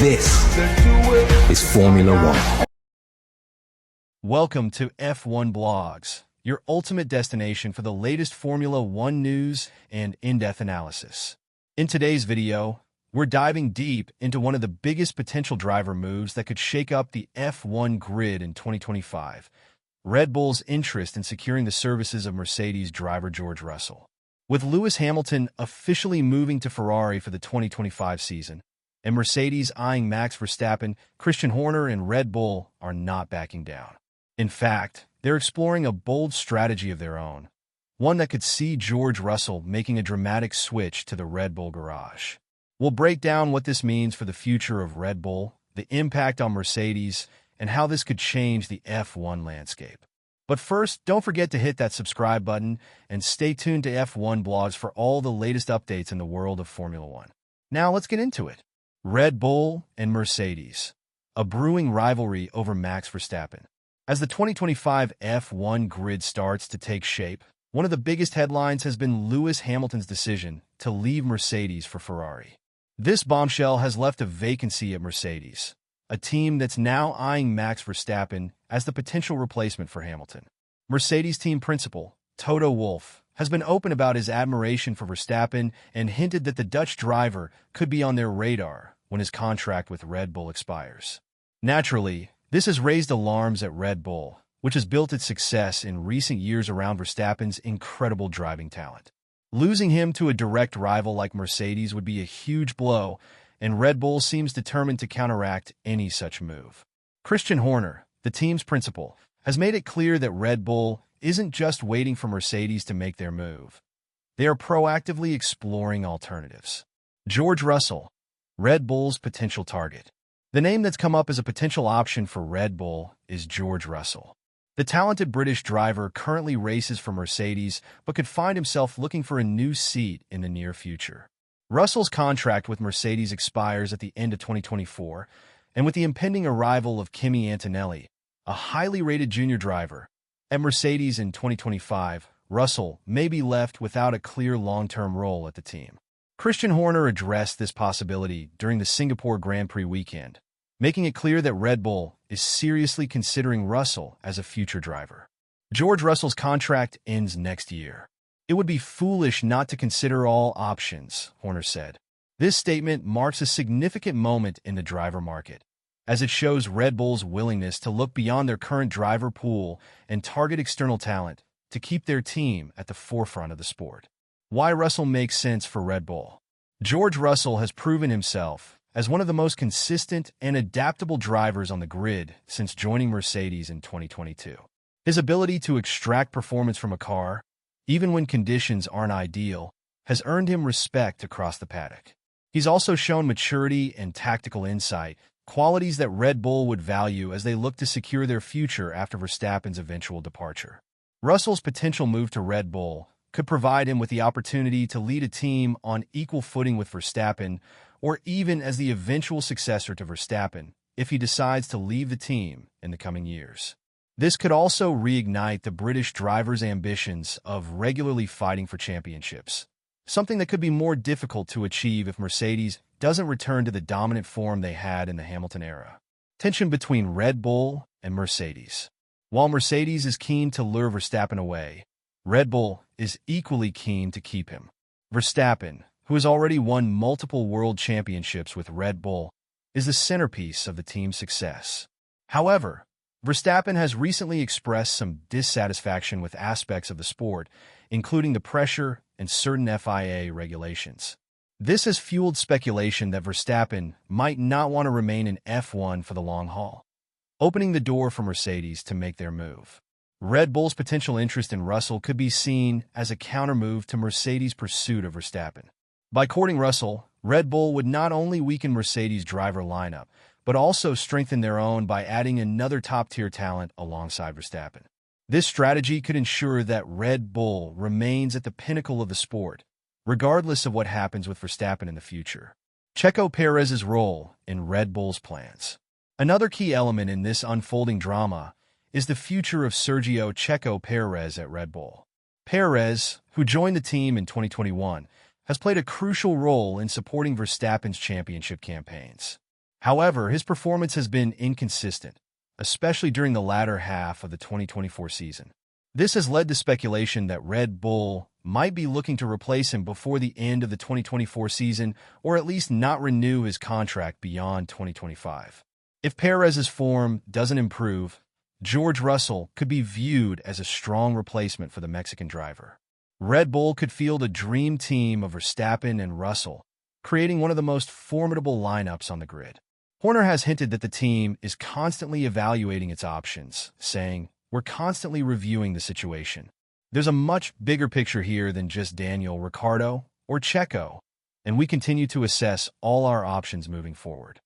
This is Formula One. Welcome to F1 Blogs, your ultimate destination for the latest Formula One news and in-depth analysis. In today's video, we're diving deep into one of the biggest potential driver moves that could shake up the F1 grid in 2025, Red Bull's interest in securing the services of Mercedes driver George Russell. With Lewis Hamilton officially moving to Ferrari for the 2025 season, and Mercedes eyeing Max Verstappen, Christian Horner and Red Bull are not backing down. In fact, they're exploring a bold strategy of their own, one that could see George Russell making a dramatic switch to the Red Bull garage. We'll break down what this means for the future of Red Bull, the impact on Mercedes, and how this could change the F1 landscape. But first, don't forget to hit that subscribe button and stay tuned to F1 Blogs for all the latest updates in the world of Formula One. Now let's get into it. Red Bull and Mercedes, a brewing rivalry over Max Verstappen. As the 2025 F1 grid starts to take shape, one of the biggest headlines has been Lewis Hamilton's decision to leave Mercedes for Ferrari. This bombshell has left a vacancy at Mercedes, a team that's now eyeing Max Verstappen as the potential replacement for Hamilton. Mercedes team principal, Toto Wolff, has been open about his admiration for Verstappen and hinted that the Dutch driver could be on their radar when his contract with Red Bull expires. Naturally, this has raised alarms at Red Bull, which has built its success in recent years around Verstappen's incredible driving talent. Losing him to a direct rival like Mercedes would be a huge blow, and Red Bull seems determined to counteract any such move. Christian Horner, the team's principal, has made it clear that Red Bull isn't just waiting for Mercedes to make their move. They are proactively exploring alternatives. George Russell, Red Bull's potential target. The name that's come up as a potential option for Red Bull is George Russell. The talented British driver currently races for Mercedes but could find himself looking for a new seat in the near future. Russell's contract with Mercedes expires at the end of 2024, and with the impending arrival of Kimi Antonelli, a highly rated junior driver, at Mercedes in 2025, Russell may be left without a clear long-term role at the team. Christian Horner addressed this possibility during the Singapore Grand Prix weekend, making it clear that Red Bull is seriously considering Russell as a future driver. George Russell's contract ends next year. It would be foolish not to consider all options, Horner said. This statement marks a significant moment in the driver market, as it shows Red Bull's willingness to look beyond their current driver pool and target external talent to keep their team at the forefront of the sport. Why Russell makes sense for Red Bull. George Russell has proven himself as one of the most consistent and adaptable drivers on the grid since joining Mercedes in 2022. His ability to extract performance from a car, even when conditions aren't ideal, has earned him respect across the paddock. He's also shown maturity and tactical insight, qualities that Red Bull would value as they look to secure their future after Verstappen's eventual departure. Russell's potential move to Red Bull could provide him with the opportunity to lead a team on equal footing with Verstappen, or even as the eventual successor to Verstappen, if he decides to leave the team in the coming years. This could also reignite the British driver's ambitions of regularly fighting for championships, something that could be more difficult to achieve if Mercedes doesn't return to the dominant form they had in the Hamilton era. Tension between Red Bull and Mercedes. While Mercedes is keen to lure Verstappen away, Red Bull is equally keen to keep him. Verstappen, who has already won multiple world championships with Red Bull, is the centerpiece of the team's success. However, Verstappen has recently expressed some dissatisfaction with aspects of the sport, including the pressure and certain FIA regulations. This has fueled speculation that Verstappen might not want to remain in F1 for the long haul, opening the door for Mercedes to make their move. Red Bull's potential interest in Russell could be seen as a countermove to Mercedes' pursuit of Verstappen. By courting Russell, Red Bull would not only weaken Mercedes' driver lineup, but also strengthen their own by adding another top-tier talent alongside Verstappen. This strategy could ensure that Red Bull remains at the pinnacle of the sport, regardless of what happens with Verstappen in the future. Checo Perez's role in Red Bull's plans. Another key element in this unfolding drama is the future of Sergio Checo Perez at Red Bull. Perez, who joined the team in 2021, has played a crucial role in supporting Verstappen's championship campaigns. However, his performance has been inconsistent, especially during the latter half of the 2024 season. This has led to speculation that Red Bull might be looking to replace him before the end of the 2024 season, or at least not renew his contract beyond 2025. If Perez's form doesn't improve, George Russell could be viewed as a strong replacement for the Mexican driver. Red Bull could field a dream team of Verstappen and Russell, creating one of the most formidable lineups on the grid. Horner has hinted that the team is constantly evaluating its options, saying, "We're constantly reviewing the situation." There's a much bigger picture here than just Daniel Ricciardo or Checo, and we continue to assess all our options moving forward.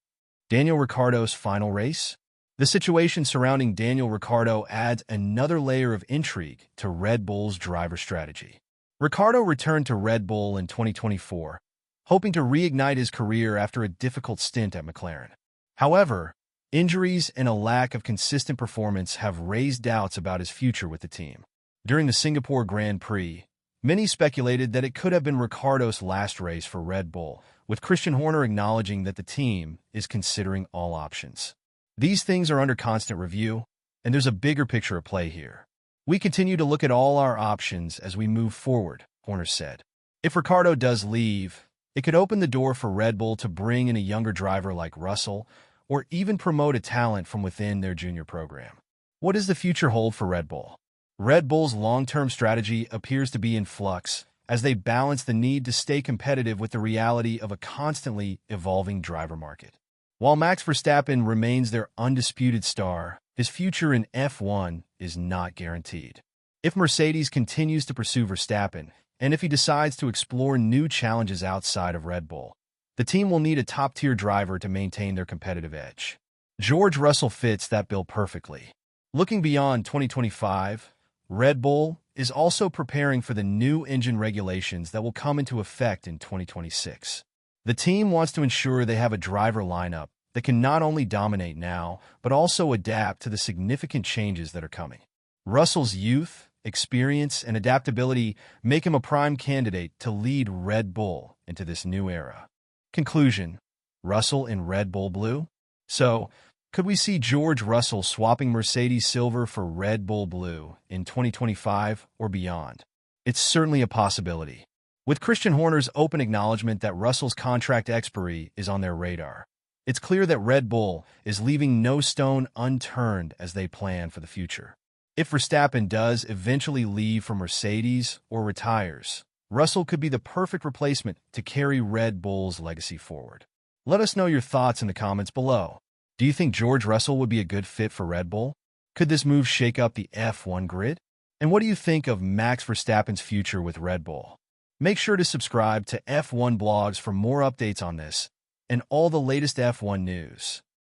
Daniel Ricciardo's final race? The situation surrounding Daniel Ricciardo adds another layer of intrigue to Red Bull's driver strategy. Ricciardo returned to Red Bull in 2024, hoping to reignite his career after a difficult stint at McLaren. However, injuries and a lack of consistent performance have raised doubts about his future with the team. During the Singapore Grand Prix, many speculated that it could have been Ricciardo's last race for Red Bull, with Christian Horner acknowledging that the team is considering all options. These things are under constant review, and there's a bigger picture at play here. "We continue to look at all our options as we move forward," Horner said. If Ricciardo does leave, it could open the door for Red Bull to bring in a younger driver like Russell, or even promote a talent from within their junior program. What does the future hold for Red Bull? Red Bull's long-term strategy appears to be in flux as they balance the need to stay competitive with the reality of a constantly evolving driver market. While Max Verstappen remains their undisputed star, his future in F1 is not guaranteed. If Mercedes continues to pursue Verstappen, and if he decides to explore new challenges outside of Red Bull, the team will need a top-tier driver to maintain their competitive edge. George Russell fits that bill perfectly. Looking beyond 2025, Red Bull is also preparing for the new engine regulations that will come into effect in 2026. The team wants to ensure they have a driver lineup that can not only dominate now, but also adapt to the significant changes that are coming. Russell's youth, experience, and adaptability make him a prime candidate to lead Red Bull into this new era. Conclusion: Russell in Red Bull Blue? So, could we see George Russell swapping Mercedes Silver for Red Bull Blue in 2025 or beyond? It's certainly a possibility. With Christian Horner's open acknowledgement that Russell's contract expiry is on their radar, it's clear that Red Bull is leaving no stone unturned as they plan for the future. If Verstappen does eventually leave for Mercedes or retires, Russell could be the perfect replacement to carry Red Bull's legacy forward. Let us know your thoughts in the comments below. Do you think George Russell would be a good fit for Red Bull? Could this move shake up the F1 grid? And what do you think of Max Verstappen's future with Red Bull? Make sure to subscribe to F1 blogs for more updates on this and all the latest F1 news.